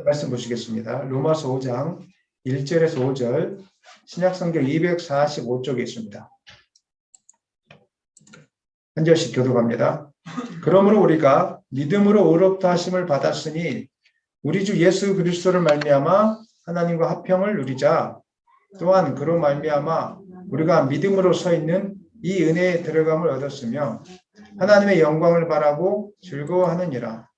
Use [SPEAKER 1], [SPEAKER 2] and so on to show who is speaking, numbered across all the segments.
[SPEAKER 1] 말씀 보시겠습니다. 로마서 5장 1절에서 5절, 신약성경 245쪽에 있습니다. 한 절씩 교독합니다. 그러므로 우리가 믿음으로 의롭다 하심을 받았으니 우리 주 예수 그리스도를 말미암아 하나님과 화평을 누리자. 또한 그로 말미암아 우리가 믿음으로 서 있는 이 은혜에 들어감을 얻었으며 하나님의 영광을 바라고 즐거워하느니라.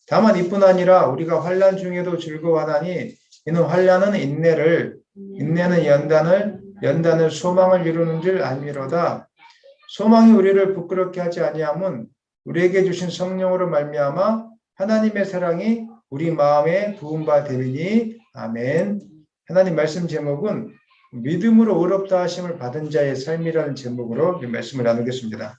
[SPEAKER 1] 다만 이뿐 아니라 우리가 환난 중에도 즐거워하나니 이는 환난은 인내를, 인내는 연단을, 연단은 소망을 이루는 줄 알미로다. 소망이 우리를 부끄럽게 하지 아니함은 우리에게 주신 성령으로 말미암아 하나님의 사랑이 우리 마음에 부은 바 되리니. 아멘. 하나님 말씀 제목은 믿음으로 의롭다 하심을 받은 자의 삶이라는 제목으로 말씀을 나누겠습니다.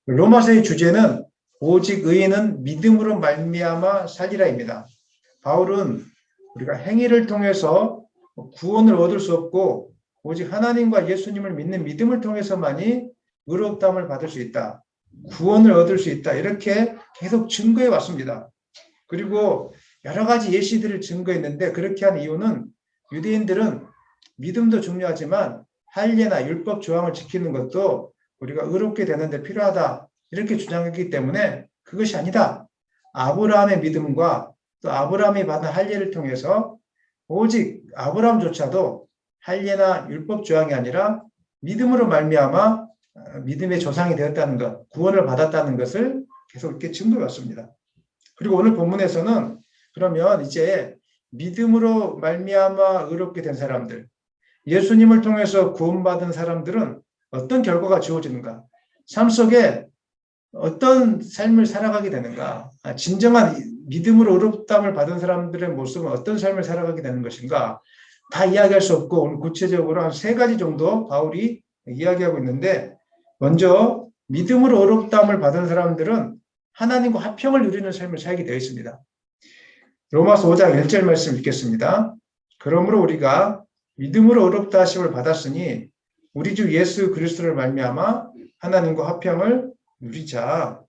[SPEAKER 1] 로마서의 주제는 오직 의인은 믿음으로 말미암아 살리라입니다. 바울은 우리가 행위를 통해서 구원을 얻을 수 없고 오직 하나님과 예수님을 믿는 믿음을 통해서만이 의롭다함을 받을 수 있다. 구원을 얻을 수 있다. 이렇게 계속 증거해 왔습니다. 그리고 여러 가지 예시들을 증거했는데 그렇게 한 이유는 유대인들은 믿음도 중요하지만 할례나 율법 조항을 지키는 것도 우리가 의롭게 되는데 필요하다. 이렇게 주장했기 때문에 그것이 아니다. 아브라함의 믿음과 또 아브라함이 받은 할례를 통해서 오직 아브라함조차도 할례나 율법 조항이 아니라 믿음으로 말미암아 믿음의 조상이 되었다는 것, 구원을 받았다는 것을 계속 이렇게 증거해 왔습니다. 그리고 오늘 본문에서는 그러면 이제 믿음으로 말미암아 의롭게 된 사람들, 예수님을 통해서 구원받은 사람들은 어떤 결과가 주어지는가? 삶 속에 어떤 삶을 살아가게 되는가? 진정한 믿음으로 의롭다함을 받은 사람들의 모습은 어떤 삶을 살아가게 되는 것인가? 다 이야기할 수 없고 오늘 구체적으로 한 3가지 정도 바울이 이야기하고 있는데 먼저 믿음으로 의롭다함을 받은 사람들은 하나님과 화평을 누리는 삶을 살게 되어 있습니다. 로마서 5장 1절 말씀 읽겠습니다. 그러므로 우리가 믿음으로 의롭다 하심을 받았으니 우리 주 예수 그리스도를 말미암아 하나님과 화평을 누리자.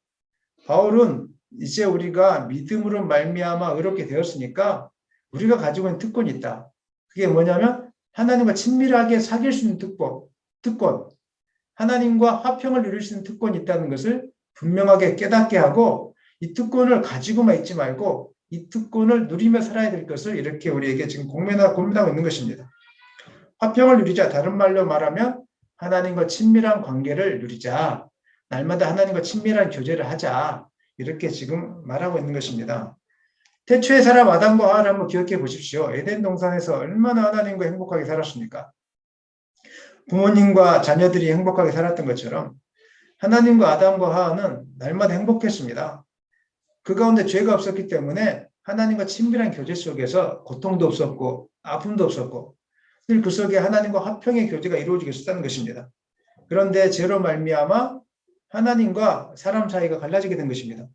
[SPEAKER 1] 바울은 이제 우리가 믿음으로 말미암아 의롭게 되었으니까 우리가 가지고 있는 특권이 있다. 그게 뭐냐면 하나님과 친밀하게 사귈 수 있는 특권. 하나님과 화평을 누릴 수 있는 특권이 있다는 것을 분명하게 깨닫게 하고 이 특권을 가지고만 있지 말고 이 특권을 누리며 살아야 될 것을 이렇게 우리에게 지금 고민하고 있는 것입니다. 화평을 누리자. 다른 말로 말하면 하나님과 친밀한 관계를 누리자. 날마다 하나님과 친밀한 교제를 하자. 이렇게 지금 말하고 있는 것입니다. 태초의 사람 아담과 하와를 한번 기억해 보십시오. 에덴 동산에서 얼마나 하나님과 행복하게 살았습니까? 부모님과 자녀들이 행복하게 살았던 것처럼 하나님과 아담과 하와는 날마다 행복했습니다. 그 가운데 죄가 없었기 때문에 하나님과 친밀한 교제 속에서 고통도 없었고 아픔도 없었고 늘 그 속에 하나님과 화평의 교제가 이루어지고 있었다는 것입니다. 그런데 죄로 말미암아 하나님과 사람 사이가 갈라지게 된 것입니다.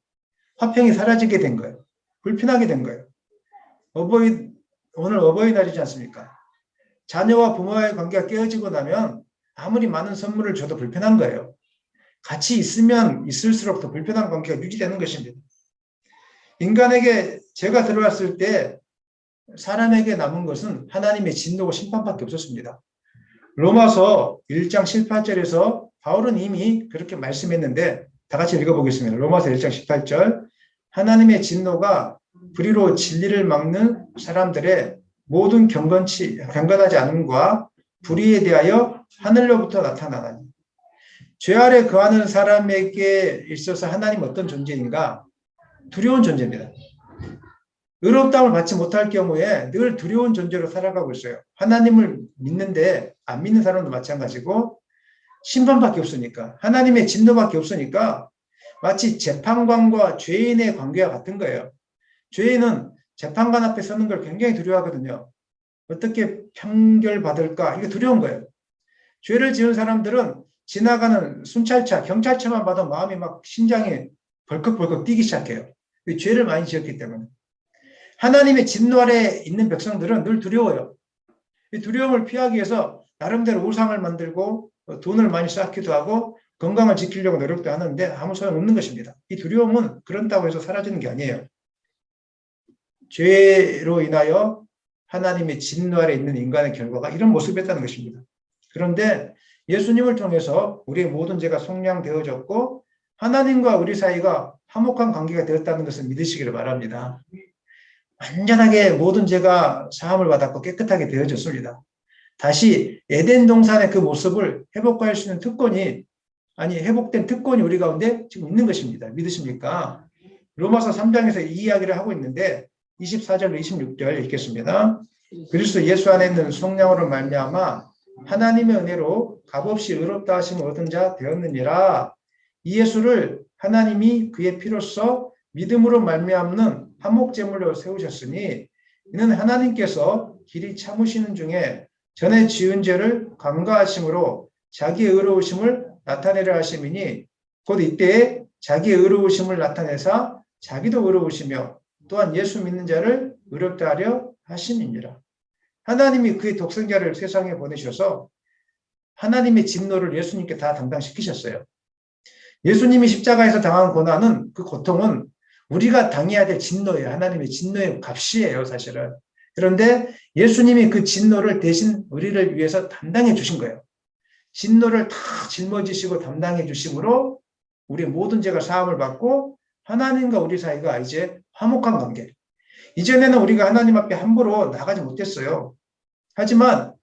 [SPEAKER 1] 화평이 사라지게 된 거예요. 불편하게 된 거예요. 오늘 어버이날이지 않습니까? 자녀와 부모와의 관계가 깨어지고 나면 아무리 많은 선물을 줘도 불편한 거예요. 같이 있으면 있을수록 더 불편한 관계가 유지되는 것입니다. 인간에게 죄가 들어왔을 때 사람에게 남은 것은 하나님의 진노와 심판밖에 없었습니다. 로마서 1장 18절에서 바울은 이미 그렇게 말씀했는데 다 같이 읽어보겠습니다. 로마서 1장 18절 하나님의 진노가 불의로 진리를 막는 사람들의 모든 경건하지 않음과 불의에 대하여 하늘로부터 나타나나니. 죄 아래 거하는 사람에게 있어서 하나님은 어떤 존재인가? 두려운 존재입니다. 의롭다함을 받지 못할 경우에 늘 두려운 존재로 살아가고 있어요. 하나님을 믿는데 안 믿는 사람도 마찬가지고 심판밖에 없으니까 하나님의 진노밖에 없으니까 마치 재판관과 죄인의 관계와 같은 거예요. 죄인은 재판관 앞에 서는 걸 굉장히 두려워하거든요. 어떻게 판결받을까? 이게 두려운 거예요. 죄를 지은 사람들은 지나가는 순찰차, 경찰차만 봐도 마음이 막 심장이 벌컥벌컥 뛰기 시작해요. 죄를 많이 지었기 때문에. 하나님의 진노 아래 있는 백성들은 늘 두려워요. 이 두려움을 피하기 위해서 나름대로 우상을 만들고 돈을 많이 쌓기도 하고 건강을 지키려고 노력도 하는데 아무 소용없는 것입니다. 이 두려움은 그런다고 해서 사라지는 게 아니에요. 죄로 인하여 하나님의 진노 아래 있는 인간의 결과가 이런 모습이었다는 것입니다. 그런데 예수님을 통해서 우리의 모든 죄가 속량되어졌고 하나님과 우리 사이가 화목한 관계가 되었다는 것을 믿으시기를 바랍니다. 완전하게 모든 죄가 사함을 받았고 깨끗하게 되어졌습니다. 다시 에덴 동산의 그 모습을 회복할 수 있는 회복된 특권이 우리 가운데 지금 있는 것입니다. 믿으십니까? 로마서 3장에서 이 이야기를 하고 있는데 24절로 26절 읽겠습니다. 그리스도 예수 안에 있는 속량으로 말미암아 하나님의 은혜로 값없이 의롭다 하심을 얻은 자 되었느니라. 이 예수를 하나님이 그의 피로써 믿음으로 말미암는 한목제물로 세우셨으니 이는 하나님께서 길이 참으시는 중에 전에 지은 죄를 간과하심으로 자기의 의로우심을 나타내려 하심이니 곧 이때에 자기의 의로우심을 나타내사 자기도 의로우시며 또한 예수 믿는 자를 의롭다 하려 하심이니라. 하나님이 그의 독생자를 세상에 보내셔서 하나님의 진노를 예수님께 다 담당시키셨어요. 예수님이 십자가에서 당한 고난은 그 고통은 우리가 당해야 될 진노예요. 하나님의 진노의 값이에요, 사실은. 그런데 예수님이 그 진노를 대신 우리를 위해서 담당해 주신 거예요. 진노를 다 짊어지시고 담당해 주심으로 우리의 모든 죄가 사함을 받고 하나님과 우리 사이가 이제 화목한 관계. 이전에는 우리가 하나님 앞에 함부로 나가지 못했어요. 하지만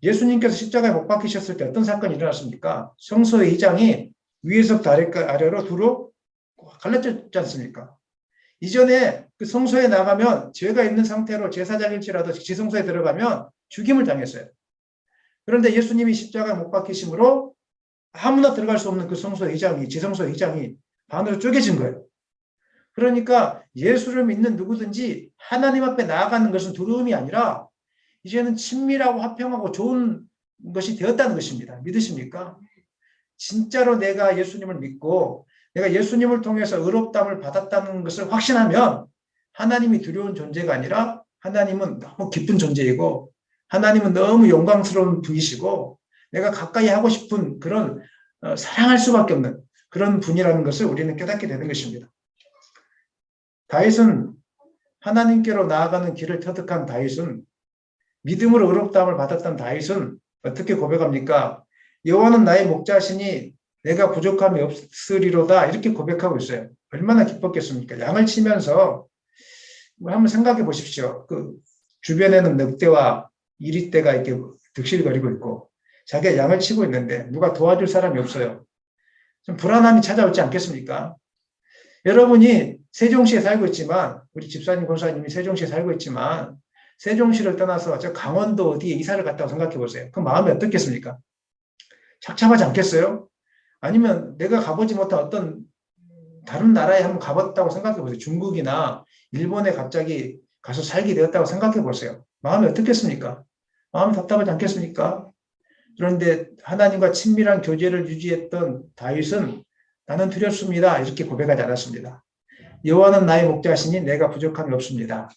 [SPEAKER 1] 예수님께서 십자가에 못 박히셨을 때 어떤 사건이 일어났습니까? 성소의 이장이 위에서부터 아래로 두루 갈라졌지 않습니까? 이전에 그 성소에 나가면 죄가 있는 상태로 제사장일지라도 지성소에 들어가면 죽임을 당했어요. 그런데 예수님이 십자가에 못 박히심으로 아무나 들어갈 수 없는 그 성소의 이장이, 지성소의 이장이 반으로 쪼개진 거예요. 그러니까 예수를 믿는 누구든지 하나님 앞에 나아가는 것은 두려움이 아니라 이제는 친밀하고 화평하고 좋은 것이 되었다는 것입니다. 믿으십니까? 진짜로 내가 예수님을 믿고 내가 예수님을 통해서 의롭다함을 받았다는 것을 확신하면 하나님이 두려운 존재가 아니라 하나님은 너무 기쁜 존재이고 하나님은 너무 영광스러운 분이시고 내가 가까이 하고 싶은 그런 사랑할 수밖에 없는 그런 분이라는 것을 우리는 깨닫게 되는 것입니다. 다윗은 하나님께로 나아가는 길을 터득한 다윗은 믿음으로 의롭다함을 받았던 다윗은 어떻게 고백합니까? 여호와는 나의 목자시니 내가 부족함이 없으리로다 이렇게 고백하고 있어요. 얼마나 기뻤겠습니까? 양을 치면서 한번 생각해 보십시오. 그 주변에는 늑대와 이리떼가 이렇게 득실거리고 있고 자기가 양을 치고 있는데 누가 도와줄 사람이 없어요. 좀 불안함이 찾아오지 않겠습니까? 여러분이 세종시에 살고 있지만 우리 집사님 권사님이 세종시에 살고 있지만 세종시를 떠나서 저 강원도 어디에 이사를 갔다고 생각해 보세요. 그 마음이 어떻겠습니까? 착잡하지 않겠어요? 아니면 내가 가보지 못한 어떤 다른 나라에 한번 가봤다고 생각해 보세요. 중국이나 일본에 갑자기 가서 살게 되었다고 생각해 보세요. 마음이 어떻겠습니까? 마음이 답답하지 않겠습니까? 그런데 하나님과 친밀한 교제를 유지했던 다윗은 나는 두렵습니다. 이렇게 고백하지 않았습니다. 여호와는 나의 목자시니 내가 부족함이 없습니다.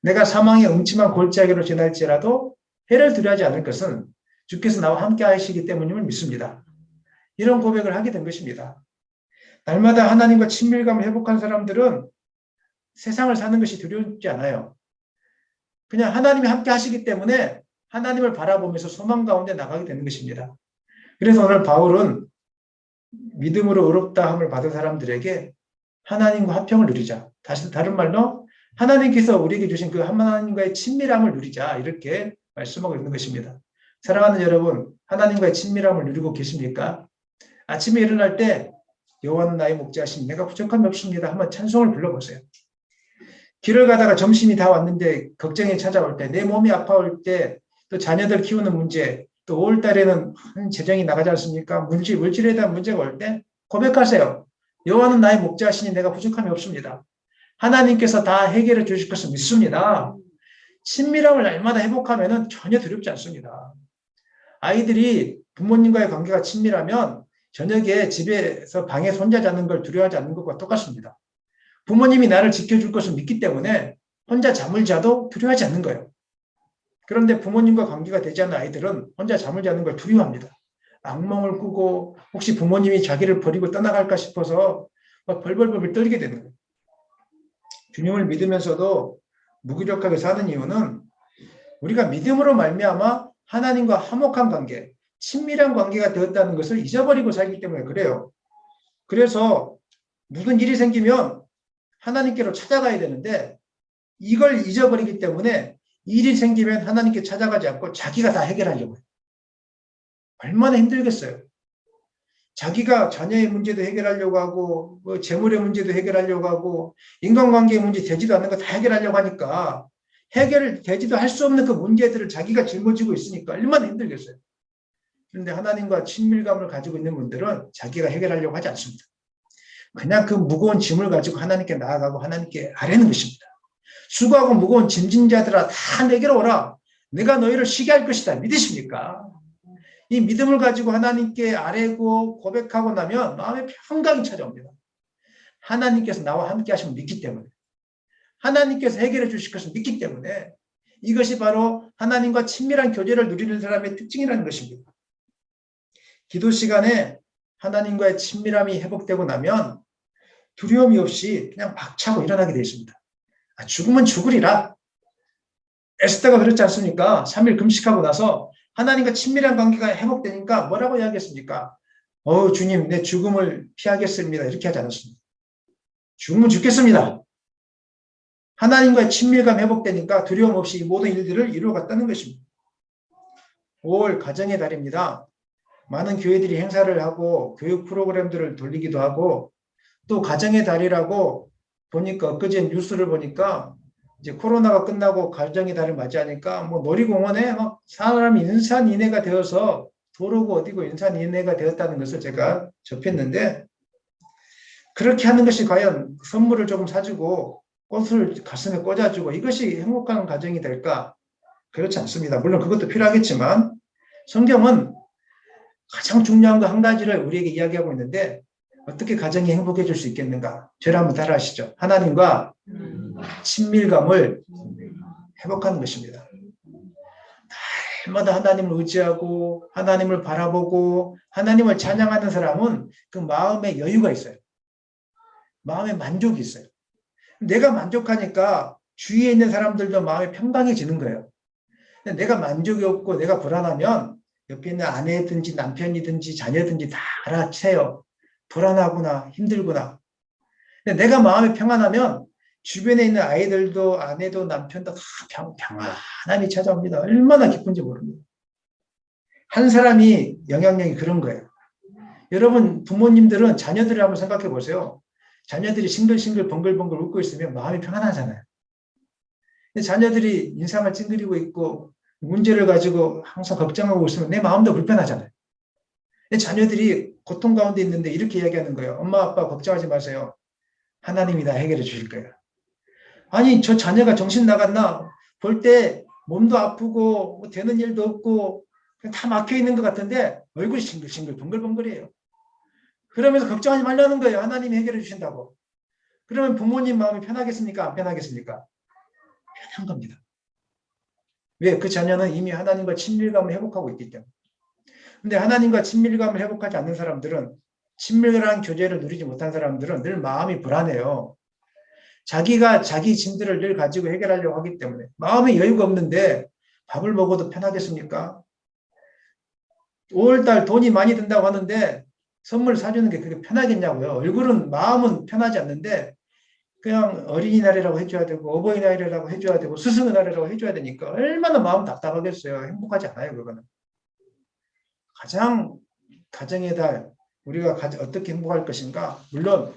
[SPEAKER 1] 내가 사망의 음침한 골짜기로 지날지라도 해를 두려워하지 않을 것은 주께서 나와 함께 하시기 때문임을 믿습니다. 이런 고백을 하게 된 것입니다. 날마다 하나님과 친밀감을 회복한 사람들은 세상을 사는 것이 두렵지 않아요. 그냥 하나님이 함께 하시기 때문에 하나님을 바라보면서 소망 가운데 나가게 되는 것입니다. 그래서 오늘 바울은 믿음으로 의롭다함을 받은 사람들에게 하나님과 화평을 누리자. 다른 말로 하나님께서 우리에게 주신 그 하나님과의 친밀함을 누리자. 이렇게 말씀하고 있는 것입니다. 사랑하는 여러분, 하나님과의 친밀함을 누리고 계십니까? 아침에 일어날 때 여호와는 나의 목자시니 내가 부족함이 없습니다. 한번 찬송을 불러보세요. 길을 가다가 점심이 다 왔는데 걱정이 찾아올 때, 내 몸이 아파올 때, 또 자녀들 키우는 문제, 또 5월 달에는 재정이 나가지 않습니까? 물질에 대한 문제가 올 때 고백하세요. 여호와는 나의 목자시니 내가 부족함이 없습니다. 하나님께서 다 해결해 주실 것을 믿습니다. 친밀함을 날마다 회복하면 전혀 두렵지 않습니다. 아이들이 부모님과의 관계가 친밀하면 저녁에 집에서 방에 손자 자는 걸 두려워하지 않는 것과 똑같습니다. 부모님이 나를 지켜줄 것을 믿기 때문에 혼자 잠을 자도 두려워하지 않는 거예요. 그런데 부모님과 관계가 되지 않는 아이들은 혼자 잠을 자는 걸 두려워합니다. 악몽을 꾸고 혹시 부모님이 자기를 버리고 떠나갈까 싶어서 벌벌벌 떨게 되는 거예요. 주님을 믿으면서도 무기력하게 사는 이유는 우리가 믿음으로 말미암아 하나님과 화목한 관계, 친밀한 관계가 되었다는 것을 잊어버리고 살기 때문에 그래요. 그래서 무슨 일이 생기면 하나님께로 찾아가야 되는데 이걸 잊어버리기 때문에 일이 생기면 하나님께 찾아가지 않고 자기가 다 해결하려고 해요. 얼마나 힘들겠어요. 자기가 자녀의 문제도 해결하려고 하고 뭐 재물의 문제도 해결하려고 하고 인간관계의 문제 되지도 않는 거 다 해결하려고 하니까 해결되지도 할 수 없는 그 문제들을 자기가 짊어지고 있으니까 얼마나 힘들겠어요. 그런데 하나님과 친밀감을 가지고 있는 분들은 자기가 해결하려고 하지 않습니다. 그냥 그 무거운 짐을 가지고 하나님께 나아가고 하나님께 아뢰는 것입니다. 수고하고 무거운 짐진 자들아 다 내게로 오라. 내가 너희를 쉬게 할 것이다. 믿으십니까? 이 믿음을 가지고 하나님께 아뢰고 고백하고 나면 마음의 평강이 찾아옵니다. 하나님께서 나와 함께 하시면 믿기 때문에, 하나님께서 해결해 주실 것을 믿기 때문에 이것이 바로 하나님과 친밀한 교제를 누리는 사람의 특징이라는 것입니다. 기도 시간에 하나님과의 친밀함이 회복되고 나면 두려움이 없이 그냥 박차고 일어나게 되어 있습니다. 죽으면 죽으리라. 에스더가 그렇지 않습니까? 3일 금식하고 나서 하나님과 친밀한 관계가 회복되니까 뭐라고 이야기했습니까? 주님, 내 죽음을 피하겠습니다. 이렇게 하지 않았습니다. 죽으면 죽겠습니다. 하나님과의 친밀감 회복되니까 두려움 없이 이 모든 일들을 이루어갔다는 것입니다. 5월 가정의 달입니다. 많은 교회들이 행사를 하고 교육 프로그램들을 돌리기도 하고 또 가정의 달이라고 보니까 엊그제 뉴스를 보니까 이제 코로나가 끝나고 가정의 달을 맞이하니까 뭐 놀이공원에 막 사람이 인산인해가 되어서 도로고 어디고 인산인해가 되었다는 것을 제가 접했는데 그렇게 하는 것이 과연 선물을 조금 사주고 꽃을 가슴에 꽂아주고 이것이 행복한 가정이 될까? 그렇지 않습니다. 물론 그것도 필요하겠지만 성경은 가장 중요한 거 한 가지를 우리에게 이야기하고 있는데 어떻게 가정이 행복해질 수 있겠는가? 저를 한번 따라하시죠. 하나님과 친밀감을 회복하는 것입니다. 날마다 하나님을 의지하고 하나님을 바라보고 하나님을 찬양하는 사람은 그 마음에 여유가 있어요. 마음에 만족이 있어요. 내가 만족하니까 주위에 있는 사람들도 마음이 평강해지는 거예요. 내가 만족이 없고 내가 불안하면 옆에 있는 아내든지 남편이든지 자녀든지 다 알아채요. 불안하구나, 힘들구나. 근데 내가 마음이 평안하면 주변에 있는 아이들도 아내도 남편도 다 평안함이 찾아옵니다. 얼마나 기쁜지 모릅니다. 한 사람이 영향력이 그런 거예요. 여러분 부모님들은 자녀들을 한번 생각해 보세요. 자녀들이 싱글싱글 번글번글 웃고 있으면 마음이 평안하잖아요. 근데 자녀들이 인상을 찡그리고 있고 문제를 가지고 항상 걱정하고 있으면 내 마음도 불편하잖아요. 근데 자녀들이 고통 가운데 있는데 이렇게 이야기하는 거예요. 엄마 아빠 걱정하지 마세요. 하나님이 다 해결해 주실 거예요. 아니 저 자녀가 정신 나갔나? 볼 때 몸도 아프고 뭐 되는 일도 없고 그냥 다 막혀 있는 것 같은데 얼굴이 싱글싱글 번글번글해요. 그러면서 걱정하지 말라는 거예요. 하나님이 해결해 주신다고. 그러면 부모님 마음이 편하겠습니까? 안 편하겠습니까? 편한 겁니다. 왜? 그 자녀는 이미 하나님과 친밀감을 회복하고 있기 때문에. 근데 하나님과 친밀감을 회복하지 않는 사람들은 친밀한 교제를 누리지 못한 사람들은 늘 마음이 불안해요. 자기가 자기 짐들을 늘 가지고 해결하려고 하기 때문에 마음에 여유가 없는데 밥을 먹어도 편하겠습니까? 5월달 돈이 많이 든다고 하는데 선물 사주는 게 그렇게 편하겠냐고요. 얼굴은 마음은 편하지 않는데 그냥 어린이날이라고 해줘야 되고 어버이날이라고 해줘야 되고 스승의날이라고 해줘야 되니까 얼마나 마음 답답하겠어요. 행복하지 않아요. 그거는. 가장 가정의 달 우리가 어떻게 행복할 것인가? 물론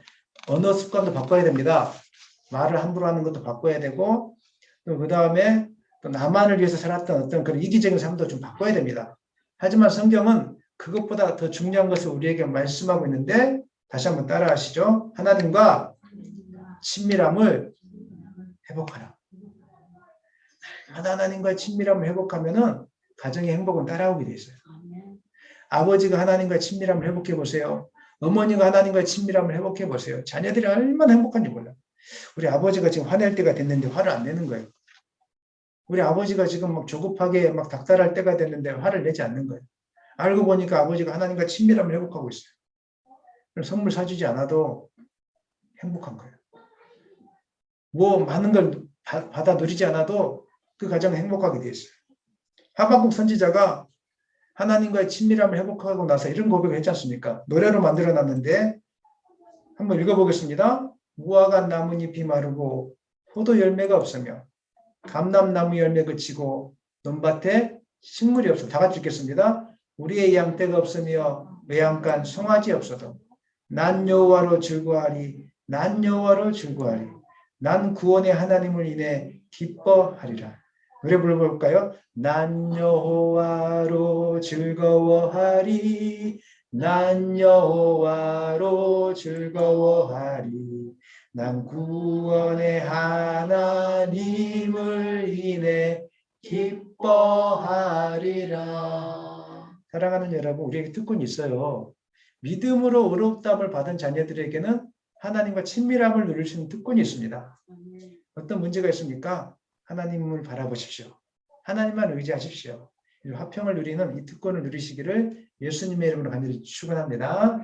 [SPEAKER 1] 언어 습관도 바꿔야 됩니다. 말을 함부로 하는 것도 바꿔야 되고 또 그 다음에 또 나만을 위해서 살았던 어떤 그런 이기적인 삶도 좀 바꿔야 됩니다. 하지만 성경은 그것보다 더 중요한 것을 우리에게 말씀하고 있는데 다시 한번 따라하시죠. 하나님과 친밀함을 회복하라. 하나님과의 친밀함을 회복하면은 가정의 행복은 따라오게 돼 있어요. 아버지가 하나님과의 친밀함을 회복해 보세요. 어머니가 하나님과의 친밀함을 회복해 보세요. 자녀들이 얼마나 행복한지 몰라요. 우리 아버지가 지금 화낼 때가 됐는데 화를 안 내는 거예요. 우리 아버지가 지금 막 조급하게 막 닥달할 때가 됐는데 화를 내지 않는 거예요. 알고 보니까 아버지가 하나님과 친밀함을 회복하고 있어요. 선물 사주지 않아도 행복한 거예요. 뭐 많은 걸 받아 누리지 않아도 그 가정은 행복하게 되어 있어요. 하박국 선지자가 하나님과의 친밀함을 회복하고 나서 이런 고백을 했지 않습니까? 노래로 만들어놨는데 한번 읽어보겠습니다. 무화과 나뭇잎이 마르고 포도 열매가 없으며 감람나무 열매 그치고 논밭에 식물이 없어. 다 같이 읽겠습니다. 우리의 양떼가 없으며 외양간 송아지 없어도 난 여호와로 즐거하리. 난 여호와로 즐거하리. 난 구원의 하나님을 인해 기뻐하리라. 노래 불러볼까요? 난 여호와로 즐거워하리. 난 여호와로 즐거워하리. 난 구원의 하나님을 인해 기뻐하리라. 사랑하는 여러분, 우리에게 특권이 있어요. 믿음으로 의롭다함을 받은 자녀들에게는 하나님과 친밀함을 누릴 수 있는 특권이 있습니다. 어떤 문제가 있습니까? 하나님을 바라보십시오. 하나님만 의지하십시오. 화평을 누리는 이 특권을 누리시기를 예수님의 이름으로 간절히 축원합니다.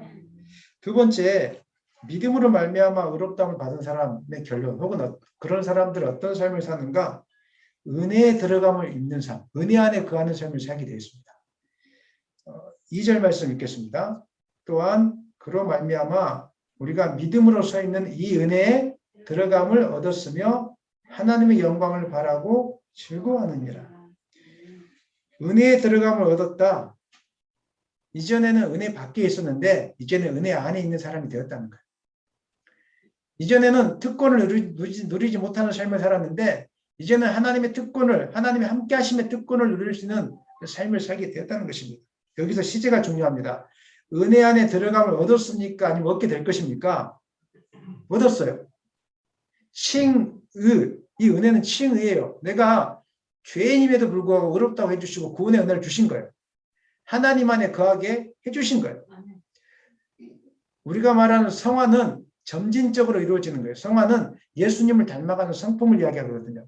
[SPEAKER 1] 두 번째, 믿음으로 말미암아 의롭다함을 받은 사람의 결론 혹은 그런 사람들은 어떤 삶을 사는가? 은혜에 들어감을 입는 삶, 은혜 안에 거하는 삶을 살게 되어 있습니다. 2절 말씀 읽겠습니다. 또한 그로 말미암아 우리가 믿음으로 서 있는 이 은혜에 들어감을 얻었으며 하나님의 영광을 바라고 즐거워하느니라. 은혜에 들어감을 얻었다. 이전에는 은혜 밖에 있었는데 이제는 은혜 안에 있는 사람이 되었다는 거예요. 이전에는 특권을 누리지 못하는 삶을 살았는데 이제는 하나님의 특권을, 하나님의 함께 하심의 특권을 누릴 수 있는 삶을 살게 되었다는 것입니다. 여기서 시제가 중요합니다. 은혜 안에 들어감을 얻었습니까? 아니면 얻게 될 것입니까? 얻었어요. 칭의, 이 은혜는 칭의예요. 내가 죄인임에도 불구하고 의롭다고 해주시고 구원의 은혜를 주신 거예요. 하나님 안에 거하게 해주신 거예요. 우리가 말하는 성화는 점진적으로 이루어지는 거예요. 성화는 예수님을 닮아가는 성품을 이야기하거든요.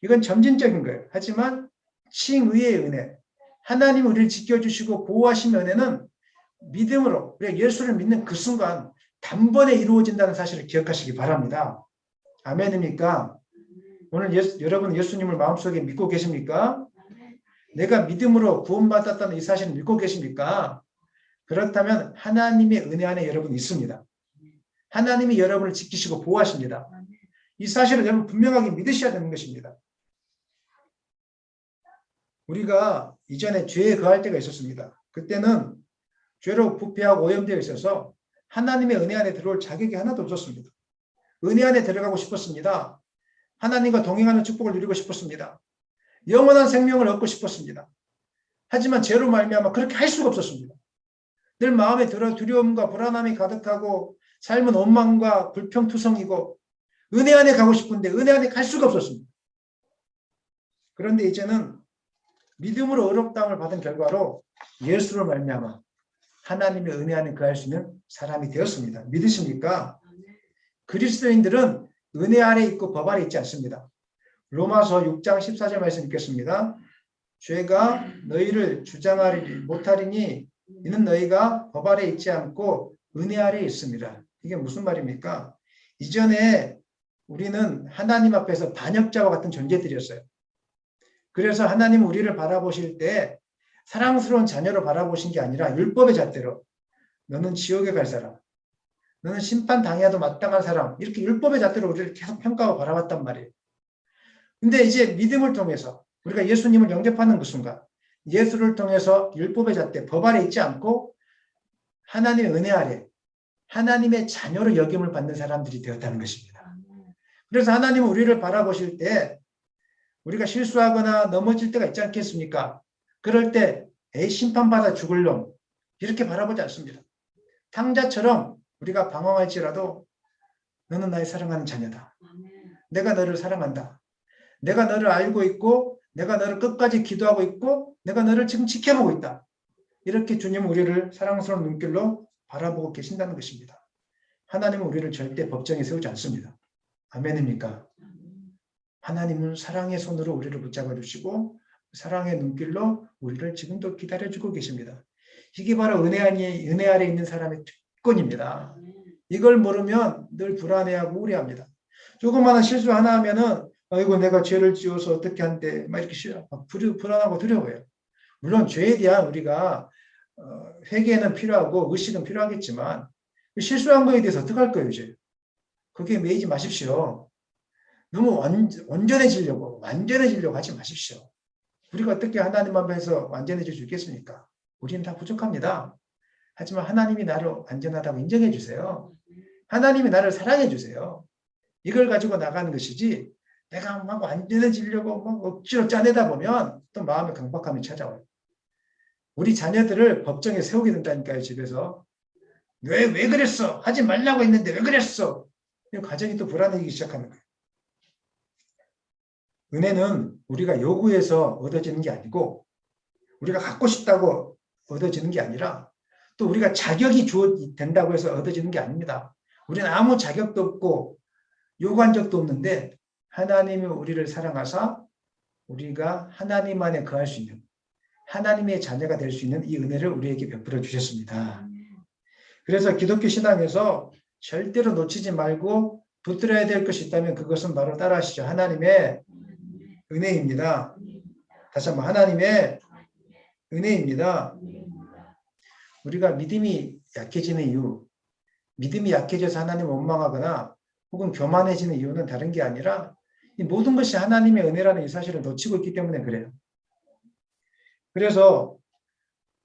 [SPEAKER 1] 이건 점진적인 거예요. 하지만 칭의의 은혜, 하나님 우리를 지켜주시고 보호하신 은혜는 믿음으로 우리가 예수를 믿는 그 순간 단번에 이루어진다는 사실을 기억하시기 바랍니다. 아멘입니까? 오늘 여러분 예수님을 마음속에 믿고 계십니까? 내가 믿음으로 구원받았다는 이 사실을 믿고 계십니까? 그렇다면 하나님의 은혜 안에 여러분이 있습니다. 하나님이 여러분을 지키시고 보호하십니다. 이 사실을 여러분 분명하게 믿으셔야 되는 것입니다. 우리가 이전에 죄에 거할 때가 있었습니다. 그때는 죄로 부패하고 오염되어 있어서 하나님의 은혜 안에 들어올 자격이 하나도 없었습니다. 은혜 안에 들어가고 싶었습니다. 하나님과 동행하는 축복을 누리고 싶었습니다. 영원한 생명을 얻고 싶었습니다. 하지만 죄로 말미암아 그렇게 할 수가 없었습니다. 늘 마음에 두려움과 불안함이 가득하고 삶은 원망과 불평투성이고 은혜 안에 가고 싶은데 은혜 안에 갈 수가 없었습니다. 그런데 이제는 믿음으로 의롭다함을 받은 결과로 예수로 말미암아 하나님의 은혜 안에 거할 수 있는 사람이 되었습니다. 믿으십니까? 그리스도인들은 은혜 아래 있고 법 아래 있지 않습니다. 로마서 6장 14절 말씀 읽겠습니다. 죄가 너희를 주장하리 못하리니 이는 너희가 법 아래 있지 않고 은혜 아래 있습니다. 이게 무슨 말입니까? 이전에 우리는 하나님 앞에서 반역자와 같은 존재들이었어요. 그래서 하나님은 우리를 바라보실 때 사랑스러운 자녀로 바라보신 게 아니라 율법의 잣대로 너는 지옥에 갈 사람, 너는 심판당해도 마땅한 사람, 이렇게 율법의 잣대로 우리를 계속 평가하고 바라봤단 말이에요. 근데 이제 믿음을 통해서 우리가 예수님을 영접하는 그 순간 예수를 통해서 율법의 잣대, 법 아래 있지 않고 하나님의 은혜 아래 하나님의 자녀로 여김을 받는 사람들이 되었다는 것입니다. 그래서 하나님은 우리를 바라보실 때 우리가 실수하거나 넘어질 때가 있지 않겠습니까? 그럴 때 심판받아 죽을 놈 이렇게 바라보지 않습니다. 탕자처럼 우리가 방황할지라도 너는 나의 사랑하는 자녀다. 내가 너를 사랑한다. 내가 너를 알고 있고 내가 너를 끝까지 기도하고 있고 내가 너를 지금 지켜보고 있다. 이렇게 주님은 우리를 사랑스러운 눈길로 바라보고 계신다는 것입니다. 하나님은 우리를 절대 법정에 세우지 않습니다. 아멘입니까? 하나님은 사랑의 손으로 우리를 붙잡아 주시고 사랑의 눈길로 우리를 지금도 기다려주고 계십니다. 이게 바로 은혜 아래 있는 사람의 특권입니다. 이걸 모르면 늘 불안해하고 우려합니다. 조그마한 실수 하나 하면은 아이고 내가 죄를 지어서 어떻게 한대 막 이렇게 막 불안하고 두려워요. 물론 죄에 대한 우리가 회개는 필요하고 의식은 필요하겠지만 실수한 거에 대해서 어떻게 할 거예요 이제? 그게 매이지 마십시오. 너무 완전해지려고 하지 마십시오. 우리가 어떻게 하나님 앞에서 완전해질 수 있겠습니까? 우리는 다 부족합니다. 하지만 하나님이 나를 완전하다고 인정해 주세요. 하나님이 나를 사랑해 주세요. 이걸 가지고 나가는 것이지 내가 막 완전해지려고 막 억지로 짜내다 보면 또 마음의 강박함이 찾아와요. 우리 자녀들을 법정에 세우게 된다니까요. 집에서. 왜 그랬어? 하지 말라고 했는데 왜 그랬어? 가정이 또 불안해지기 시작하는 거예요. 은혜는 우리가 요구해서 얻어지는 게 아니고 우리가 갖고 싶다고 얻어지는 게 아니라 또 우리가 자격이 된다고 해서 얻어지는 게 아닙니다. 우리는 아무 자격도 없고 요구한 적도 없는데 하나님이 우리를 사랑하사 우리가 하나님 안에 거할 수 있는 하나님의 자녀가 될 수 있는 이 은혜를 우리에게 베풀어 주셨습니다. 그래서 기독교 신앙에서 절대로 놓치지 말고 붙들어야 될 것이 있다면 그것은 바로 따라하시죠. 하나님의 은혜입니다. 다시 한번 하나님의 은혜입니다. 우리가 믿음이 약해지는 이유, 믿음이 약해져서 하나님을 원망하거나 혹은 교만해지는 이유는 다른 게 아니라 이 모든 것이 하나님의 은혜라는 이 사실을 놓치고 있기 때문에 그래요. 그래서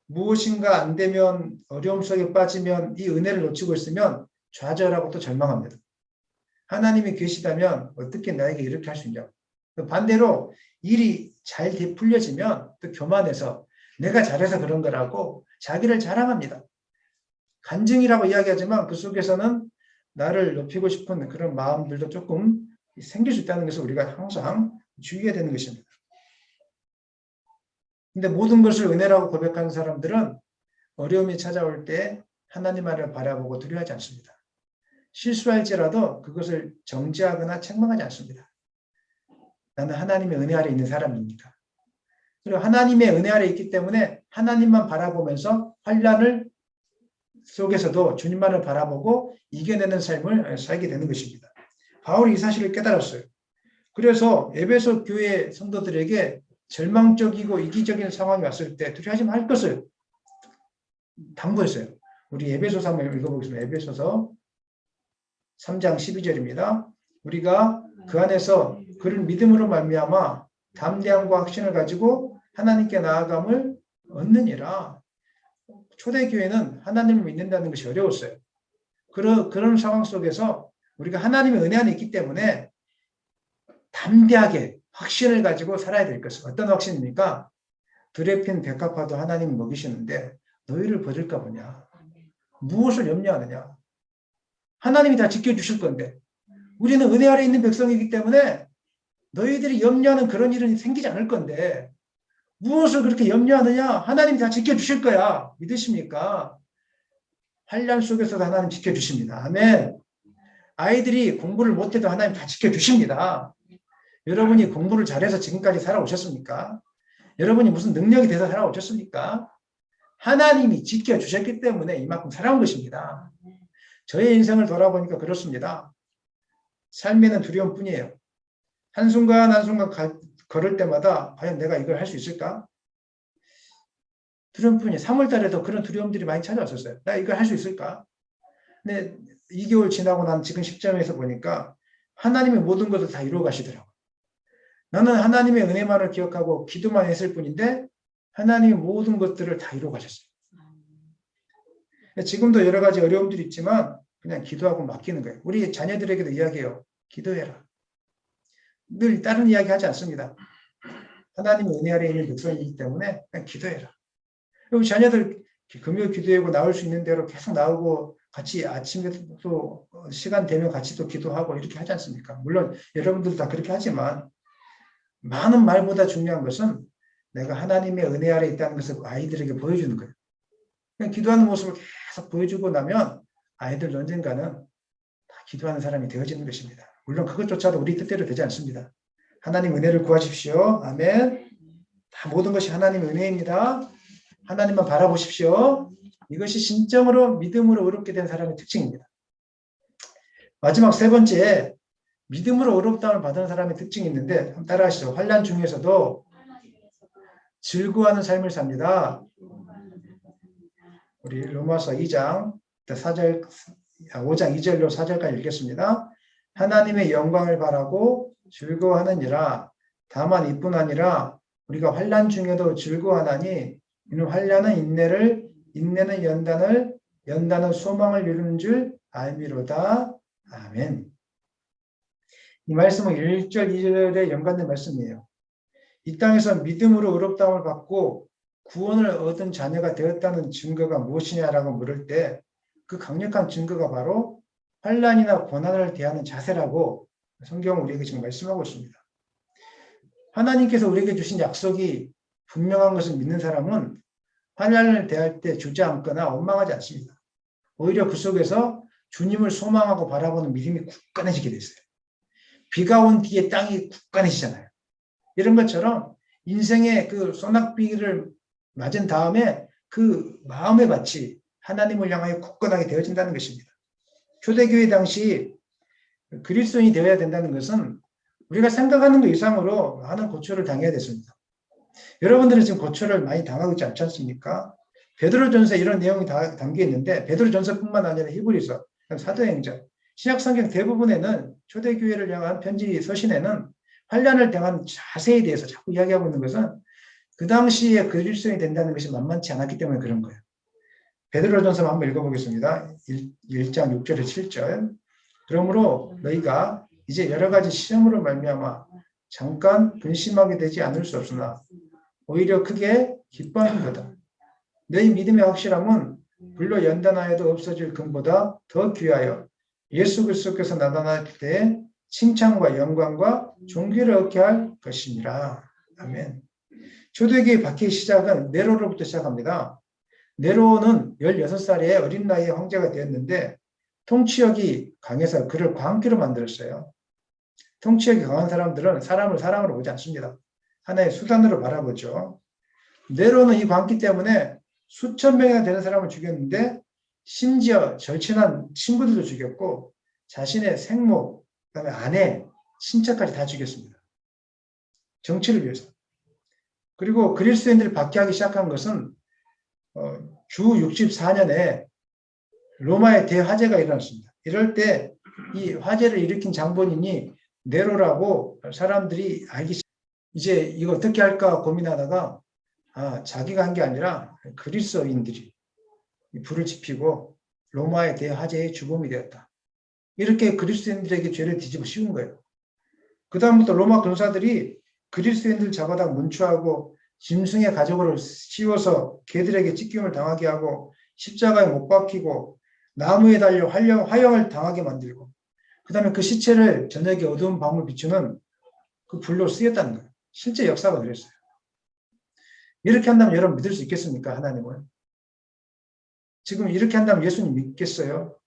[SPEAKER 1] 무엇인가 안 되면 어려움 속에 빠지면 이 은혜를 놓치고 있으면 좌절하고 또 절망합니다. 하나님이 계시다면 어떻게 나에게 이렇게 할 수 있냐고. 반대로 일이 잘 풀려지면 또 교만해서 내가 잘해서 그런 거라고 자기를 자랑합니다. 간증이라고 이야기하지만 그 속에서는 나를 높이고 싶은 그런 마음들도 조금 생길 수 있다는 것을 우리가 항상 주의해야 되는 것입니다. 근데 모든 것을 은혜라고 고백하는 사람들은 어려움이 찾아올 때 하나님만을 바라보고 두려워하지 않습니다. 실수할지라도 그것을 정죄하거나 책망하지 않습니다. 나는 하나님의 은혜 아래 있는 사람이니까. 그리고 하나님의 은혜 아래 있기 때문에 하나님만 바라보면서 환난을 속에서도 주님만을 바라보고 이겨내는 삶을 살게 되는 것입니다. 바울이 이 사실을 깨달았어요. 그래서 에베소 교회 성도들에게 절망적이고 이기적인 상황이 왔을 때 두려워하지 말 것을 당부했어요. 우리 에베소서 한번 읽어보겠습니다. 에베소서 3장 12절입니다. 우리가 그 안에서 그를 믿음으로 말미암아 담대함과 확신을 가지고 하나님께 나아감을 얻느니라. 초대교회는 하나님을 믿는다는 것이 어려웠어요. 그런 상황 속에서 우리가 하나님의 은혜 안에 있기 때문에 담대하게 확신을 가지고 살아야 될 것은 어떤 확신입니까? 들에 핀 백합화도 하나님이 먹이시는데 너희를 버릴까 보냐. 무엇을 염려하느냐. 하나님이 다 지켜주실 건데 우리는 은혜 아래 있는 백성이기 때문에 너희들이 염려하는 그런 일은 생기지 않을 건데 무엇을 그렇게 염려하느냐. 하나님이 다 지켜주실 거야. 믿으십니까? 환난 속에서도 하나님 지켜주십니다. 아멘. 아이들이 공부를 못해도 하나님 다 지켜주십니다. 여러분이 공부를 잘해서 지금까지 살아오셨습니까? 여러분이 무슨 능력이 돼서 살아오셨습니까? 하나님이 지켜주셨기 때문에 이만큼 살아온 것입니다. 저의 인생을 돌아보니까 그렇습니다. 삶에는 두려움뿐이에요. 한순간 한순간 걸을 때마다 과연 내가 이걸 할 수 있을까? 두려움뿐이에요. 3월 달에도 그런 두려움들이 많이 찾아왔었어요. 나 이걸 할 수 있을까? 근데 2개월 지나고 난 지금 시점에서 보니까 하나님의 모든 것을 다 이루어 가시더라고요. 나는 하나님의 은혜만을 기억하고 기도만 했을 뿐인데 하나님의 모든 것들을 다 이루어 가셨어요. 지금도 여러 가지 어려움들이 있지만 그냥 기도하고 맡기는 거예요. 우리 자녀들에게도 이야기해요. 기도해라. 늘 다른 이야기 하지 않습니다. 하나님의 은혜 아래 있는 백성이기 때문에 그냥 기도해라. 그리고 자녀들 금요 기도회고 나올 수 있는 대로 계속 나오고 같이 아침에도 시간 되면 같이 또 기도하고 이렇게 하지 않습니까? 물론 여러분들도 다 그렇게 하지만 많은 말보다 중요한 것은 내가 하나님의 은혜 아래 있다는 것을 아이들에게 보여주는 거예요. 그냥 기도하는 모습을 계속 보여주고 나면 아이들 언젠가는 다 기도하는 사람이 되어지는 것입니다. 물론 그것조차도 우리 뜻대로 되지 않습니다. 하나님 은혜를 구하십시오. 아멘. 다 모든 것이 하나님의 은혜입니다. 하나님만 바라보십시오. 이것이 진정으로 믿음으로 의롭게 된 사람의 특징입니다. 마지막 세 번째, 믿음으로 의롭다함을 받은 사람의 특징이 있는데 한번 따라하시죠. 환난 중에서도 즐거워하는 삶을 삽니다. 우리 로마서 2장 4절, 5장 2절로 4절까지 읽겠습니다. 하나님의 영광을 바라고 즐거워하느니라. 다만 이뿐 아니라 우리가 환난 중에도 즐거워하나니 이는 환난은 인내를, 인내는 연단을, 연단은 소망을 이루는 줄 알미로다. 아멘. 이 말씀은 1절, 2절에 연관된 말씀이에요. 이 땅에서 믿음으로 의롭다함을 받고 구원을 얻은 자녀가 되었다는 증거가 무엇이냐라고 물을 때 그 강력한 증거가 바로 환난이나 고난을 대하는 자세라고 성경은 우리에게 지금 말씀하고 있습니다. 하나님께서 우리에게 주신 약속이 분명한 것을 믿는 사람은 환난을 대할 때 주저앉거나 원망하지 않습니다. 오히려 그 속에서 주님을 소망하고 바라보는 믿음이 굳건해지게 됐어요. 비가 온 뒤에 땅이 굳건해지잖아요. 이런 것처럼 인생의 그 소낙비를 맞은 다음에 그 마음의 밭이 하나님을 향하여 굳건하게 되어진다는 것입니다. 초대교회 당시 그리스도인이 되어야 된다는 것은 우리가 생각하는 것 이상으로 많은 고초를 당해야 됐습니다. 여러분들은 지금 고초를 많이 당하고 있지 않지 않습니까? 베드로전서에 이런 내용이 다 담겨 있는데 베드로전서뿐만 아니라 히브리서, 사도행전, 신약성경 대부분에는 초대교회를 향한 편지 서신에는 환난을 당한 자세에 대해서 자꾸 이야기하고 있는 것은 그 당시에 그리스도인이 된다는 것이 만만치 않았기 때문에 그런 거예요. 베드로전서 한번 읽어보겠습니다. 1장 6절에 7절. 그러므로 너희가 이제 여러 가지 시험으로 말미암아 잠깐 근심하게 되지 않을 수 없으나 오히려 크게 기뻐하는 거다. 너희 믿음의 확실함은 불로 연단하여도 없어질 금보다 더 귀하여 예수 그리스도께서 나타날 때 칭찬과 영광과 존귀를 얻게 할 것이니라. 아멘. 초대교회 박해의 시작은 네로로부터 시작합니다. 네로는 16살에 어린 나이에 황제가 되었는데 통치력이 강해서 그를 광기로 만들었어요. 통치력이 강한 사람들은 사람을 사람으로 보지 않습니다. 하나의 수단으로 바라보죠. 네로는 이 광기 때문에 수천 명이나 되는 사람을 죽였는데 심지어 절친한 친구들도 죽였고 자신의 생모, 그다음에 아내, 친척까지 다 죽였습니다. 정치를 위해서. 그리고 그리스도인들을 박해하기 시작한 것은 주 64년에 로마의 대화재가 일어났습니다. 이럴 때 이 화재를 일으킨 장본인이 네로라고 사람들이 알기 시작. 이제 이거 어떻게 할까 고민하다가 자기가 한 게 아니라 그리스도인들이 불을 지피고 로마의 대화재의 주범이 되었다. 이렇게 그리스도인들에게 죄를 뒤집어 씌운 거예요. 그 다음부터 로마 군사들이 그리스도인들 잡아다 문추하고 짐승의 가죽으로 씌워서 개들에게 찢김을 당하게 하고 십자가에 못 박히고 나무에 달려 화형을 당하게 만들고 그 다음에 그 시체를 저녁에 어두운 밤을 비추는 그 불로 쓰였다는 거예요. 실제 역사가 그랬어요. 이렇게 한다면 여러분 믿을 수 있겠습니까? 하나님을. 지금 이렇게 한다면 예수님 믿겠어요?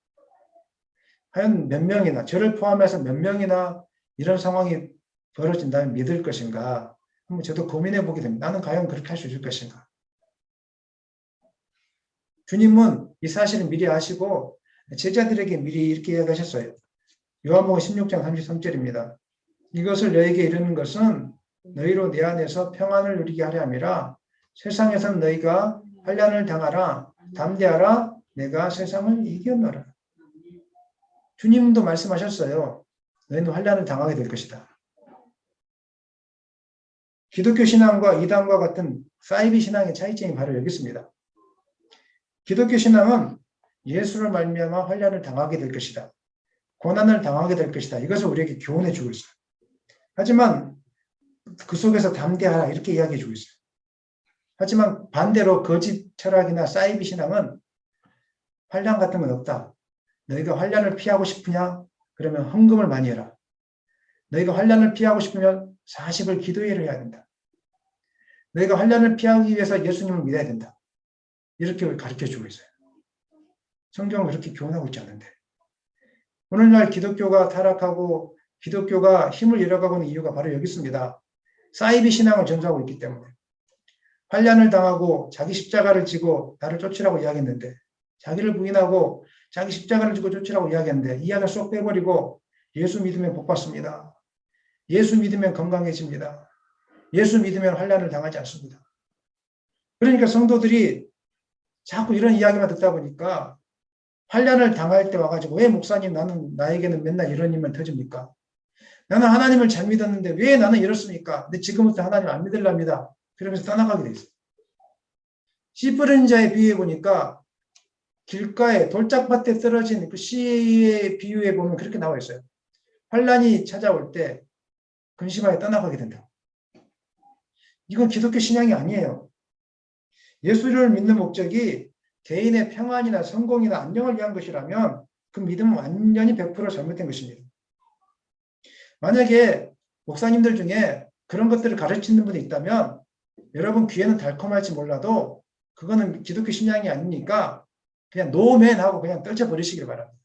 [SPEAKER 1] 과연 몇 명이나, 저를 포함해서 몇 명이나 이런 상황이 벌어진다면 믿을 것인가? 한번 저도 고민해 보게 됩니다. 나는 과연 그렇게 할 수 있을 것인가? 주님은 이 사실을 미리 아시고 제자들에게 미리 이렇게 이야기하셨어요. 요한복음 16장 33절입니다. 이것을 너에게 이르는 것은 너희로 내 안에서 평안을 누리게 하려 함이라. 세상에서는 너희가 환난을 당하라. 담대하라. 내가 세상을 이겼노라. 주님도 말씀하셨어요. 너희는 환난을 당하게 될 것이다. 기독교 신앙과 이단과 같은 사이비 신앙의 차이점이 바로 여기 있습니다. 기독교 신앙은 예수를 말미암아 환난을 당하게 될 것이다. 고난을 당하게 될 것이다. 이것을 우리에게 교훈해 주고 있어요. 하지만 그 속에서 담대하라 이렇게 이야기해 주고 있어요. 하지만 반대로 거짓 철학이나 사이비 신앙은 환난 같은 건 없다. 너희가 환난을 피하고 싶으냐? 그러면 헌금을 많이 해라. 너희가 환난을 피하고 싶으면 40을 기도회를 해야 된다. 너희가 환난을 피하기 위해서 예수님을 믿어야 된다. 이렇게 가르쳐주고 있어요. 성경은 그렇게 교훈하고 있지 않은데. 오늘날 기독교가 타락하고 기독교가 힘을 잃어가고 있는 이유가 바로 여기 있습니다. 사이비 신앙을 전수하고 있기 때문에. 환난을 당하고 자기 십자가를 지고 나를 쫓으라고 이야기했는데 자기를 부인하고 자기 십자가를 지고 쫓으라고 이야기했는데 이야기를 쏙 빼버리고 예수 믿으면 복 받습니다. 예수 믿으면 건강해집니다. 예수 믿으면 환난을 당하지 않습니다. 그러니까 성도들이 자꾸 이런 이야기만 듣다 보니까 환난을 당할 때 와가지고 왜 목사님 나에게는 맨날 이런 일만 터집니까? 나는 하나님을 잘 믿었는데 왜 나는 이렇습니까? 근데 지금부터 하나님 안 믿으랍니다. 그러면서 떠나가게 돼 있어요. 씨 뿌린 자에 비유해 보니까 길가에 돌짝밭에 떨어진 그 씨의 비유에 보면 그렇게 나와 있어요. 환난이 찾아올 때 근심하여 떠나가게 된다. 이건 기독교 신앙이 아니에요. 예수를 믿는 목적이 개인의 평안이나 성공이나 안녕을 위한 것이라면 그 믿음은 완전히 100% 잘못된 것입니다. 만약에 목사님들 중에 그런 것들을 가르치는 분이 있다면 여러분 귀에는 달콤할지 몰라도 그거는 기독교 신앙이 아니니까 그냥 노맨 하고 그냥 떨쳐버리시길 바랍니다.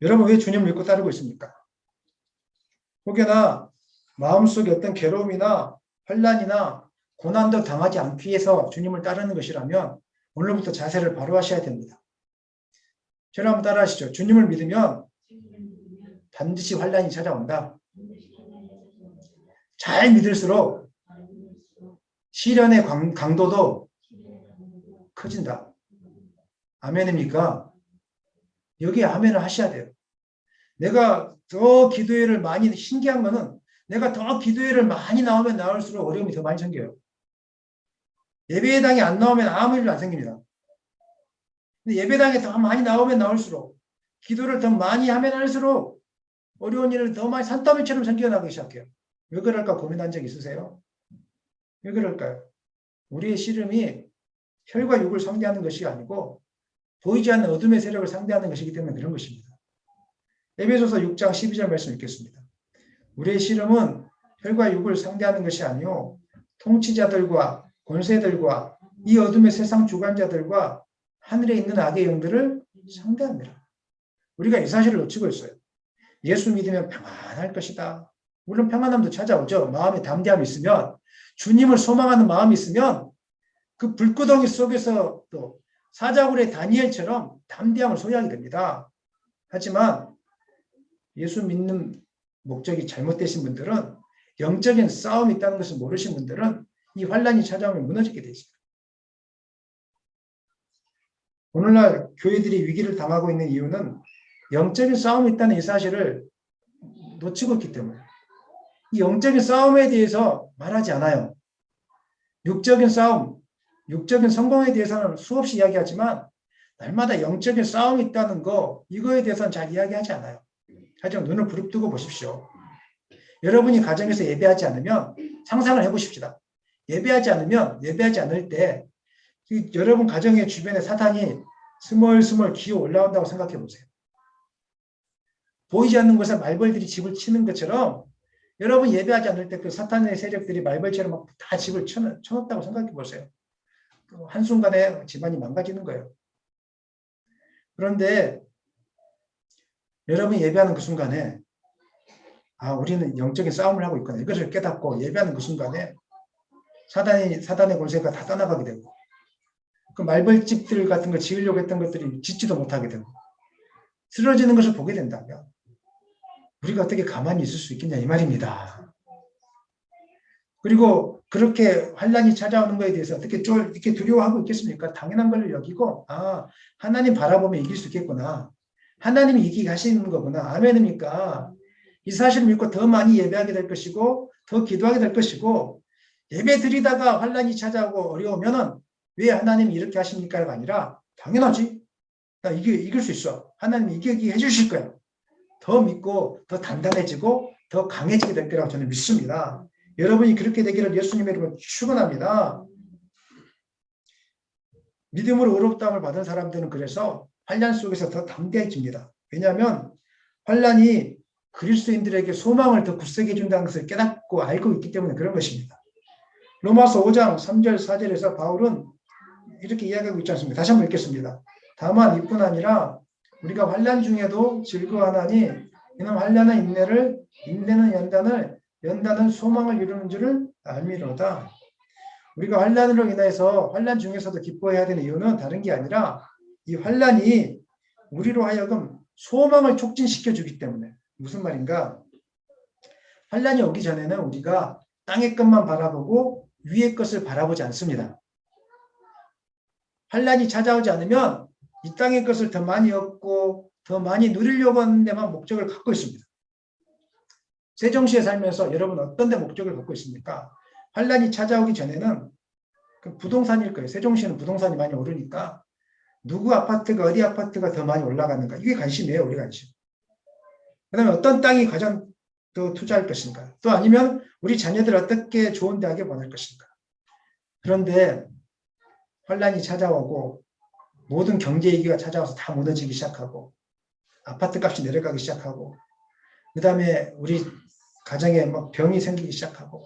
[SPEAKER 1] 여러분 왜 주님을 믿고 따르고 있습니까? 혹여나 마음속에 어떤 괴로움이나 환난이나 고난도 당하지 않기 위해서 주님을 따르는 것이라면 오늘부터 자세를 바로 하셔야 됩니다. 저를 한번 따라 하시죠. 주님을 믿으면 반드시 환난이 찾아온다. 잘 믿을수록 시련의 강도도 커진다. 아멘입니까? 여기에 아멘을 하셔야 돼요. 내가 더 기도회를 많이, 신기한 거는 내가 더 기도회를 많이 나오면 나올수록 어려움이 더 많이 생겨요. 예배당에 안 나오면 아무 일도 안 생깁니다. 근데 예배당에 더 많이 나오면 나올수록 기도를 더 많이 하면 할수록 어려운 일을 더 많이 산더미처럼 생겨나기 시작해요. 왜 그럴까 고민한 적 있으세요? 왜 그럴까요? 우리의 씨름이 혈과 육을 상대하는 것이 아니고 보이지 않는 어둠의 세력을 상대하는 것이기 때문에 그런 것입니다. 에베소서 6장 12절 말씀 읽겠습니다. 우리의 씨름은 혈과 육을 상대하는 것이 아니요 통치자들과 권세들과 이 어둠의 세상 주관자들과 하늘에 있는 악의 영들을 상대합니다. 우리가 이 사실을 놓치고 있어요. 예수 믿으면 평안할 것이다. 물론 평안함도 찾아오죠. 마음에 담대함이 있으면, 주님을 소망하는 마음이 있으면 그 불구덩이 속에서 또 사자굴의 다니엘처럼 담대함을 소유하게 됩니다. 하지만 예수 믿는 목적이 잘못되신 분들은, 영적인 싸움이 있다는 것을 모르신 분들은 이 환난이 찾아오면 무너지게 되어 있습니다. 오늘날 교회들이 위기를 당하고 있는 이유는 영적인 싸움이 있다는 이 사실을 놓치고 있기 때문에, 이 영적인 싸움에 대해서 말하지 않아요. 육적인 싸움, 육적인 성공에 대해서는 수없이 이야기하지만 날마다 영적인 싸움이 있다는 거, 이거에 대해서는 잘 이야기하지 않아요. 하지만 눈을 부릅뜨고 보십시오. 여러분이 가정에서 예배하지 않으면 상상을 해보십시다. 예배하지 않을 때 여러분 가정의 주변에 사탄이 스멀스멀 기어 올라온다고 생각해 보세요. 보이지 않는 곳에 말벌들이 집을 치는 것처럼 여러분 예배하지 않을 때 그 사탄의 세력들이 말벌처럼 막 다 집을 쳐놓았다고 생각해 보세요. 한순간에 집안이 망가지는 거예요. 그런데 여러분이 예배하는 그 순간에 우리는 영적인 싸움을 하고 있구나. 이것을 깨닫고 예배하는 그 순간에 사단의 권세가 다 떠나가게 되고, 그 말벌집들 같은 거 지으려고 했던 것들이 짓지도 못하게 되고, 쓰러지는 것을 보게 된다면 우리가 어떻게 가만히 있을 수 있겠냐 이 말입니다. 그리고 그렇게 환난이 찾아오는 것에 대해서 어떻게 이렇게 두려워하고 있겠습니까? 당연한 걸 여기고, 하나님 바라보면 이길 수 있겠구나. 하나님이 이기게 하시는 거구나. 아멘입니까? 이 사실을 믿고 더 많이 예배하게 될 것이고, 더 기도하게 될 것이고, 예배 드리다가 환난이 찾아오고 어려우면은 왜 하나님이 이렇게 하십니까가 아니라, 당연하지. 나 이길 수 있어. 하나님이 이기게 해주실 거야. 더 믿고 더 단단해지고 더 강해지게 될 거라고 저는 믿습니다. 여러분이 그렇게 되기를 예수님의 이름으로 축원합니다. 믿음으로 의롭다함을 받은 사람들은 그래서 환난 속에서 더 담대해집니다. 왜냐하면 환난이 그리스도인들에게 소망을 더 굳세게 준다는 것을 깨닫고 알고 있기 때문에 그런 것입니다. 로마서 5장 3절 4절에서 바울은 이렇게 이야기하고 있지 않습니까? 다시 한번 읽겠습니다. 다만 이뿐 아니라 우리가 환난 중에도 즐거워하나니 이는 환난은 인내를, 인내는 연단은 소망을 이루는 줄을 알미로다. 우리가 환난으로 인해서 환난 중에서도 기뻐해야 되는 이유는 다른 게 아니라 이 환난이 우리로 하여금 소망을 촉진시켜 주기 때문에. 무슨 말인가? 환란이 오기 전에는 우리가 땅의 것만 바라보고 위의 것을 바라보지 않습니다. 환란이 찾아오지 않으면 이 땅의 것을 더 많이 얻고 더 많이 누리려고 하는 데만 목적을 갖고 있습니다. 세종시에 살면서 여러분 어떤 데 목적을 갖고 있습니까? 환란이 찾아오기 전에는 그 부동산일 거예요. 세종시는 부동산이 많이 오르니까 누구 아파트가 어디 아파트가 더 많이 올라가는가 이게 관심이에요. 우리 관심. 그 다음에 어떤 땅이 가장 더 투자할 것인가 또 아니면 우리 자녀들 어떻게 좋은 대학에 보낼 것인가. 그런데 환란이 찾아오고 모든 경제 위기가 찾아와서 다 무너지기 시작하고 아파트 값이 내려가기 시작하고 그 다음에 우리 가정에 막 병이 생기기 시작하고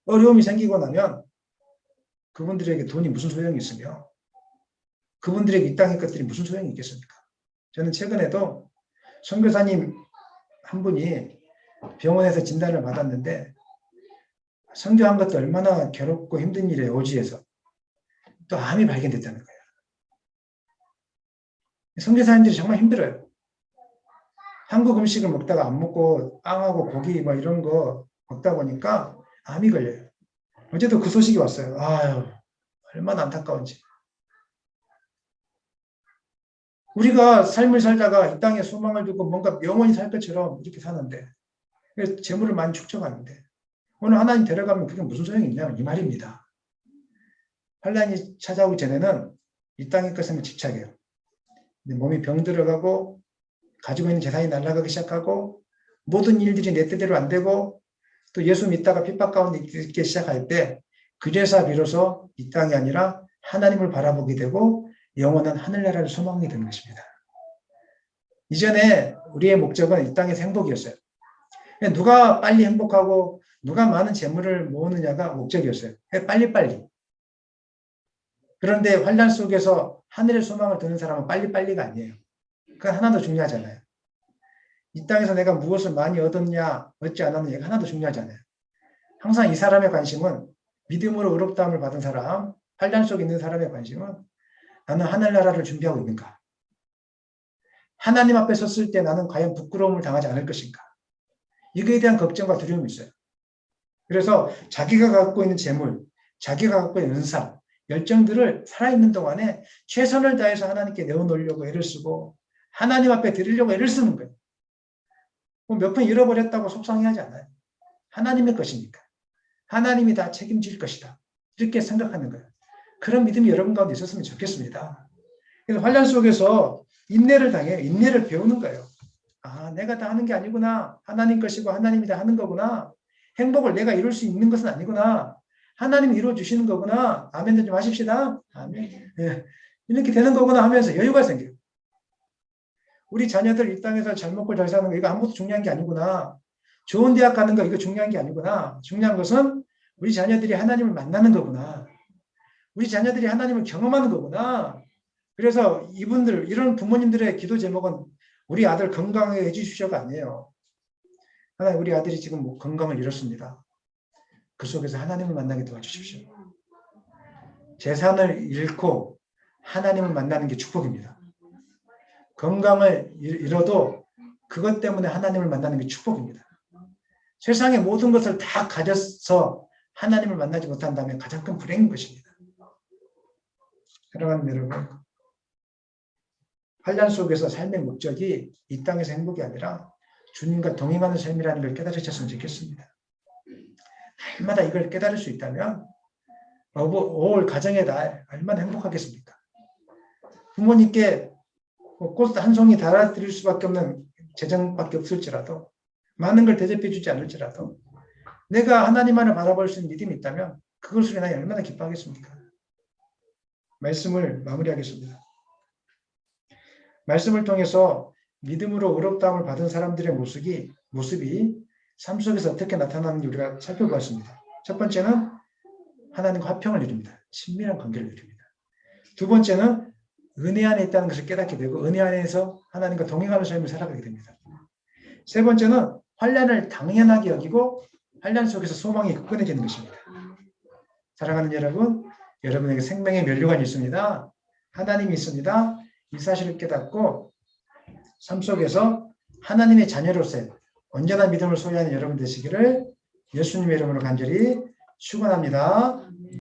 [SPEAKER 1] 어려움이 생기고 나면 그분들에게 돈이 무슨 소용이 있으며 그분들에게 이 땅의 것들이 무슨 소용이 있겠습니까? 저는 최근에도 선교사님 한 분이 병원에서 진단을 받았는데 선교한 것도 얼마나 괴롭고 힘든 일이에요. 오지에서. 또 암이 발견됐다는 거예요. 선교사님들이 정말 힘들어요. 한국 음식을 먹다가 안 먹고 빵하고 고기 뭐 이런 거 먹다 보니까 암이 걸려요. 어제도 그 소식이 왔어요. 아유, 얼마나 안타까운지. 우리가 삶을 살다가 이 땅에 소망을 두고 뭔가 영원히 살 것처럼 이렇게 사는데 재물을 많이 축적하는데 오늘 하나님 데려가면 그게 무슨 소용이 있냐 이 말입니다. 환란이 찾아오기 전에는 이 땅의 것에만 집착해요. 몸이 병들어가고 가지고 있는 재산이 날아가기 시작하고 모든 일들이 내 뜻대로 안 되고 또 예수 믿다가 핍박 가운데 있기 시작할 때 그제서 비로소 이 땅이 아니라 하나님을 바라보게 되고 영원한 하늘나라를 소망하게 되는 것입니다. 이전에 우리의 목적은 이 땅에서 행복이었어요. 누가 빨리 행복하고 누가 많은 재물을 모으느냐가 목적이었어요. 빨리빨리. 그런데 환란 속에서 하늘의 소망을 두는 사람은 빨리빨리가 아니에요. 그건 하나도 중요하잖아요. 이 땅에서 내가 무엇을 많이 얻었냐 얻지 않았느냐가 하나도 중요하지 않아요. 항상 이 사람의 관심은 믿음으로 의롭다함을 받은 사람, 환란 속에 있는 사람의 관심은 나는 하늘나라를 준비하고 있는가? 하나님 앞에 섰을 때 나는 과연 부끄러움을 당하지 않을 것인가? 이거에 대한 걱정과 두려움이 있어요. 그래서 자기가 갖고 있는 재물, 자기가 갖고 있는 은사, 열정들을 살아있는 동안에 최선을 다해서 하나님께 내어놓으려고 애를 쓰고 하나님 앞에 드리려고 애를 쓰는 거예요. 몇 번 잃어버렸다고 속상해하지 않아요. 하나님의 것이니까. 하나님이 다 책임질 것이다. 이렇게 생각하는 거예요. 그런 믿음이 여러분 가운데 있었으면 좋겠습니다. 그래서 환란 속에서 인내를 당해요. 인내를 배우는 거예요. 아, 내가 다 하는 게 아니구나. 하나님 것이고 하나님이 다 하는 거구나. 행복을 내가 이룰 수 있는 것은 아니구나. 하나님이 이루어주시는 거구나. 아멘 좀 하십시다. 아멘. 네. 이렇게 되는 거구나 하면서 여유가 생겨요. 우리 자녀들 이 땅에서 잘 먹고 잘 사는 거 이거 아무것도 중요한 게 아니구나. 좋은 대학 가는 거 이거 중요한 게 아니구나. 중요한 것은 우리 자녀들이 하나님을 만나는 거구나. 우리 자녀들이 하나님을 경험하는 거구나. 그래서 이분들 이런 부모님들의 기도 제목은 우리 아들 건강하게 해주시오가 아니에요. 하나님 우리 아들이 지금 뭐 건강을 잃었습니다. 그 속에서 하나님을 만나게 도와주십시오. 재산을 잃고 하나님을 만나는 게 축복입니다. 건강을 잃어도 그것 때문에 하나님을 만나는 게 축복입니다. 세상의 모든 것을 다 가져서 하나님을 만나지 못한다면 가장 큰 불행인 것입니다. 사랑하는 여러분, 환란 속에서 삶의 목적이 이 땅에서 행복이 아니라 주님과 동행하는 삶이라는 걸 깨달으셨으면 좋겠습니다. 날마다 이걸 깨달을 수 있다면 올 가정의 날 얼마나 행복하겠습니까? 부모님께 꽃 한 송이 달아드릴 수밖에 없는 재정밖에 없을지라도 많은 걸 대접해 주지 않을지라도 내가 하나님만을 바라볼 수 있는 믿음이 있다면 그것을 인하여 얼마나 기뻐하겠습니까? 말씀을 마무리하겠습니다. 말씀을 통해서 믿음으로 의롭다함을 받은 사람들의 모습이 삶 속에서 어떻게 나타나는지 우리가 살펴보았습니다. 첫 번째는 하나님과 화평을 이룹니다. 친밀한 관계를 이룹니다. 두 번째는 은혜 안에 있다는 것을 깨닫게 되고 은혜 안에서 하나님과 동행하는 삶을 살아가게 됩니다. 세 번째는 환난을 당연하게 여기고 환난 속에서 소망이 굳건해지는 것입니다. 사랑하는 여러분, 여러분에게 생명의 면류관이 있습니다. 하나님이 있습니다. 이 사실을 깨닫고 삶 속에서 하나님의 자녀로서의 언제나 믿음을 소유하는 여러분 되시기를 예수님의 이름으로 간절히 축원합니다.